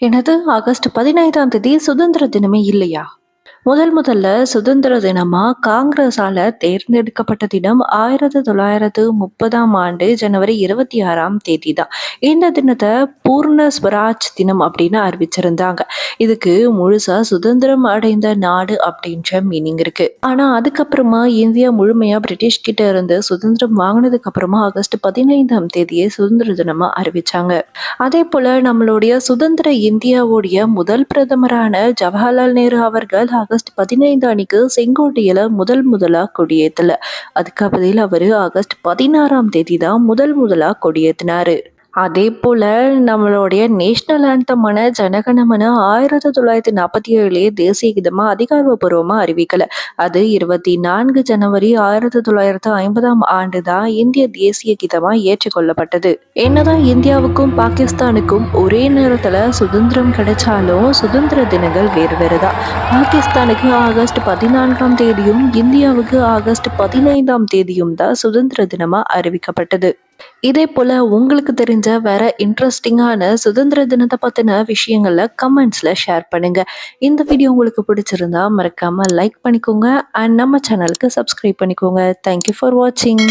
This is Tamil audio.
எனது ஆகஸ்ட் 15ஆம் தேதி சுதந்திர தினமே இல்லையா? முதல்ல சுதந்திர தினமா காங்கிரஸால தேர்ந்தெடுக்கப்பட்ட தினம் 1930ஆம் ஆண்டு ஜனவரி 26ஆம் தேதி தான். இந்த தினத்தை பூர்ண ஸ்வராஜ் தினம் அப்படின்னு அறிவிச்சிருந்தாங்க. இதுக்கு முழுசா சுதந்திரம் அடைந்த நாடு அப்படின்ற மீனிங் இருக்கு. ஆனா அதுக்கப்புறமா இந்தியா முழுமையா பிரிட்டிஷ் கிட்ட இருந்து சுதந்திரம் வாங்கினதுக்கு அப்புறமா ஆகஸ்ட் 15ஆம் தேதியே சுதந்திர தினமா அறிவிச்சாங்க. அதே போல நம்மளுடைய சுதந்திர இந்தியாவுடைய முதல் பிரதமரான ஜவஹர்லால் நேரு அவர்கள் ஆகஸ்ட் 15 அன்னைக்கு செங்கோட்டையில முதலா கொடியேத்தல. அதுக்கு பதில் அவரு ஆகஸ்ட் 16ஆம் தேதி தான் முதலா கொடியேத்தினாரு. அதே போல நம்மளுடைய நேஷனல் ஆந்தமான ஜனகணமன 1947 தேசிய கீதமா அதிகாரப்பூர்வமா அறிவிக்கல. அது 24 ஜனவரி 1950ஆம் ஆண்டு தான் இந்திய தேசிய கீதமா ஏற்றுக்கொள்ளப்பட்டது. என்னதான் இந்தியாவுக்கும் பாகிஸ்தானுக்கும் ஒரே நேரத்துல சுதந்திரம் கிடைச்சாலும் சுதந்திர தினங்கள் வேறு வேறுதான். பாகிஸ்தானுக்கு ஆகஸ்ட் 14ஆம் தேதியும் இந்தியாவுக்கு ஆகஸ்ட் 15ஆம் தேதியும் தான் சுதந்திர தினமா அறிவிக்கப்பட்டது. இதே போல உங்களுக்கு தெரிஞ்ச வேற இன்ட்ரெஸ்டிங்கான சுதந்திர தினத்தை பத்தின விஷயங்களை கமெண்ட்ஸ்ல ஷேர் பண்ணுங்க. இந்த வீடியோ உங்களுக்கு பிடிச்சிருந்தா மறக்காம லைக் பண்ணிக்கோங்க அண்ட் நம்ம சேனலுக்கு சப்ஸ்கிரைப் பண்ணிக்கோங்க. தேங்க்யூ ஃபார் வாட்சிங்.